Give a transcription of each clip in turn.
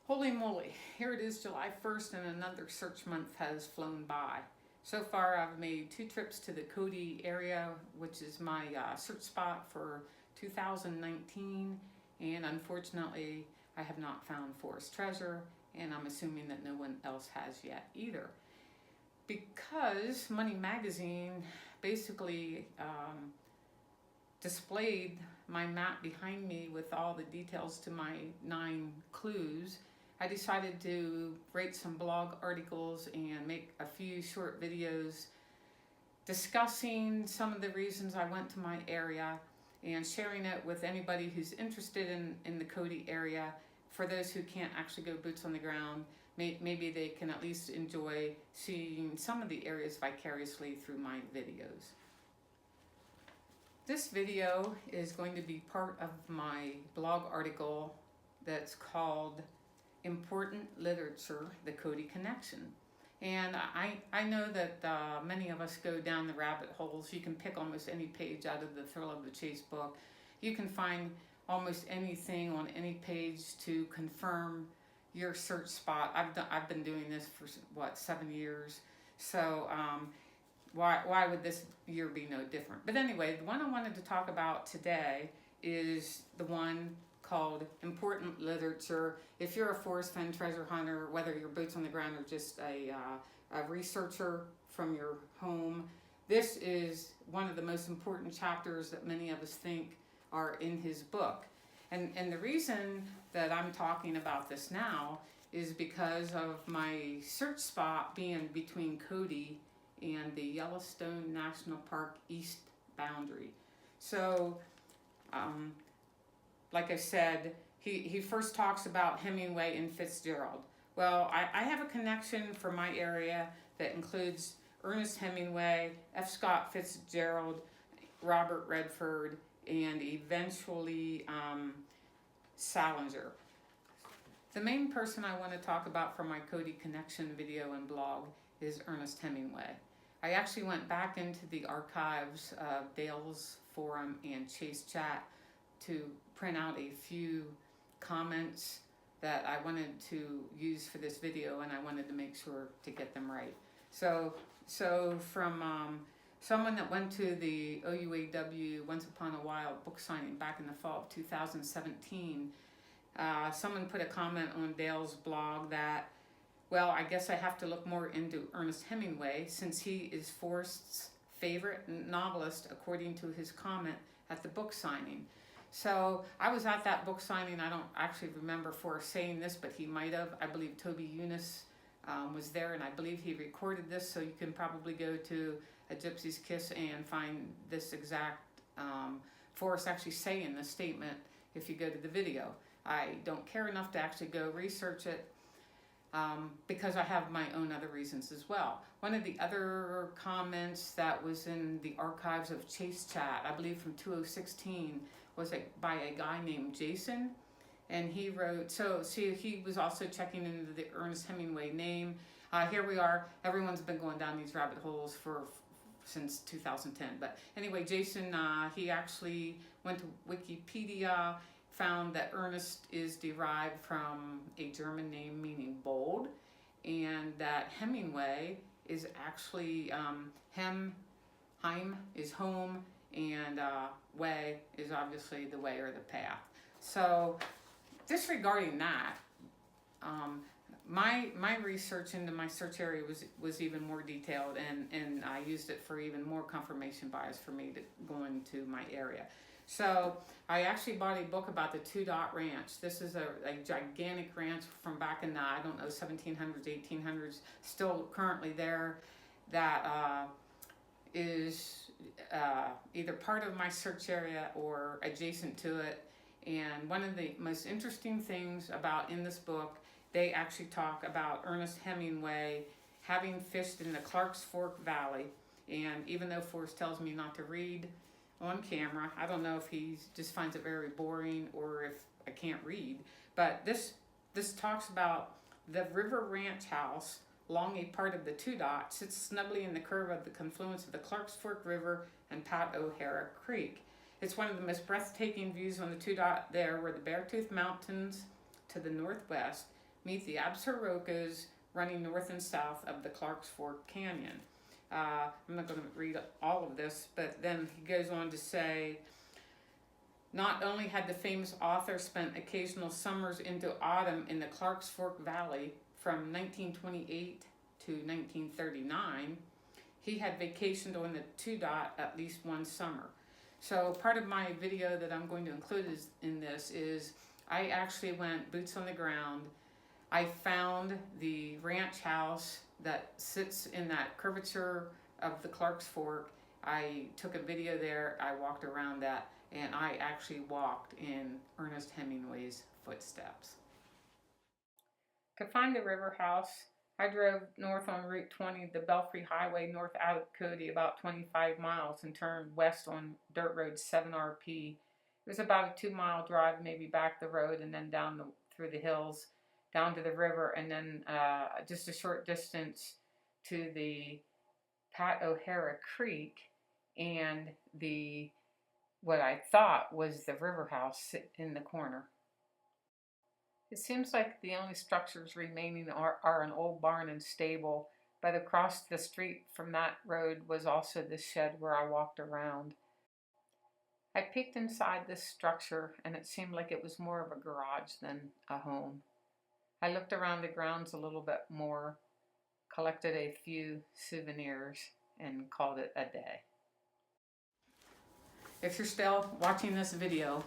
Holy moly, here it is July 1st and another search month has flown by. So far I've made 2 trips to the Cody area, which is my search spot for 2019, and unfortunately I have not found forest treasure, and I'm assuming that no one else has yet either. Because Money Magazine basically displayed my map behind me with all the details to my 9 clues, I decided to write some blog articles and make a few short videos discussing some of the reasons I went to my area and sharing it with anybody who's interested in the Cody area. For those who can't actually go boots on the ground, maybe they can at least enjoy seeing some of the areas vicariously through my videos. This video is going to be part of my blog article that's called Important Literature, the Cody Connection. And I know that many of us go down the rabbit holes. You can pick almost any page out of the Thrill of the Chase book. You can find almost anything on any page to confirm your search spot. I've been doing this for 7 years. So why would this year be no different? But anyway, the one I wanted to talk about today is the one called Important Literature. If you're a forest fan, treasure hunter, whether you're boots on the ground or just a researcher from your home, this is one of the most important chapters that many of us think are in his book. And the reason that I'm talking about this now is because of my search spot being between Cody and the Yellowstone National Park east boundary. So, like I said, he first talks about Hemingway and Fitzgerald. Well, I have a connection for my area that includes Ernest Hemingway, F. Scott Fitzgerald, Robert Redford, and eventually Salinger. The main person I want to talk about for my Cody Connection video and blog is Ernest Hemingway. I actually went back into the archives of Dale's forum and Chase Chat to print out a few comments that I wanted to use for this video, and I wanted to make sure to get them right. So from someone that went to the OUAW Once Upon a While book signing back in the fall of 2017, someone put a comment on Dale's blog that, well, I guess I have to look more into Ernest Hemingway since he is Forrest's favorite novelist, according to his comment at the book signing. So I was at that book signing. I don't actually remember Forrest saying this, but he might have. I believe Toby Eunice was there, and I believe he recorded this, so you can probably go to A Gypsy's Kiss and find this exact Forrest actually saying the statement if you go to the video. I don't care enough to actually go research it because I have my own other reasons as well. One of the other comments that was in the archives of Chase Chat, I believe from 2016, was by a guy named Jason, and he wrote, so see, he was also checking into the Ernest Hemingway name. Here we are. Everyone's been going down these rabbit holes since 2010. But anyway, Jason, he actually went to Wikipedia, found that Ernest is derived from a German name meaning bold, and that Hemingway is actually Heim is home, and way is obviously the way or the path. So disregarding that, my research into my search area was even more detailed, and I used it for even more confirmation bias for me to go into my area. So I actually bought a book about the Two Dot Ranch. This is a gigantic ranch from back in the, 1700s, 1800s, still currently there, that is either part of my search area or adjacent to it. And one of the most interesting things about in this book, they actually talk about Ernest Hemingway having fished in the Clark's Fork Valley. And even though Forrest tells me not to read on camera, I don't know if he just finds it very boring or if I can't read, but this talks about the River Ranch House along a part of the Two Dot sits snugly in the curve of the confluence of the Clark's Fork River and Pat O'Hara Creek. It's one of the most breathtaking views on the Two Dot. There were the Beartooth Mountains to the northwest, meet the Absarokas running north and south of the Clarks Fork Canyon. I'm not going to read all of this, but then he goes on to say, not only had the famous author spent occasional summers into autumn in the Clarks Fork Valley from 1928 to 1939, he had vacationed on the Two Dot at least one summer. So part of my video that I'm going to include in this is I actually went boots on the ground. I found the ranch house that sits in that curvature of the Clarks Fork. I took a video there, I walked around that, and I actually walked in Ernest Hemingway's footsteps. To find the river house, I drove north on Route 20, the Belfry Highway, north out of Cody, about 25 miles, and turned west on Dirt Road 7RP. It was about a 2-mile drive, maybe back the road, and then down through the hills, down to the river, and then just a short distance to the Pat O'Hara Creek and what I thought was the river house in the corner. It seems like the only structures remaining are an old barn and stable, but across the street from that road was also the shed where I walked around. I peeked inside this structure, and it seemed like it was more of a garage than a home. I looked around the grounds a little bit more, collected a few souvenirs, and called it a day. If you're still watching this video,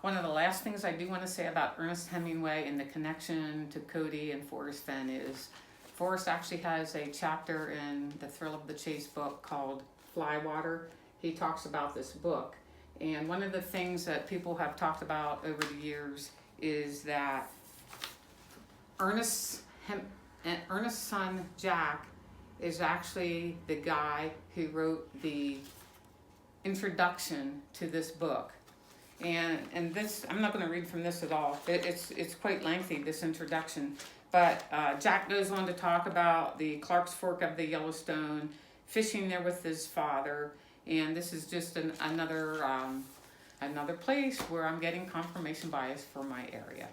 one of the last things I do want to say about Ernest Hemingway and the connection to Cody and Forrest Fenn is Forrest actually has a chapter in the Thrill of the Chase book called Flywater. He talks about this book, and one of the things that people have talked about over the years is that Ernest's son Jack is actually the guy who wrote the introduction to this book. And this, I'm not going to read from this at all. It's quite lengthy, this introduction. But Jack goes on to talk about the Clarks Fork of the Yellowstone, fishing there with his father. And this is just another place where I'm getting confirmation bias for my area.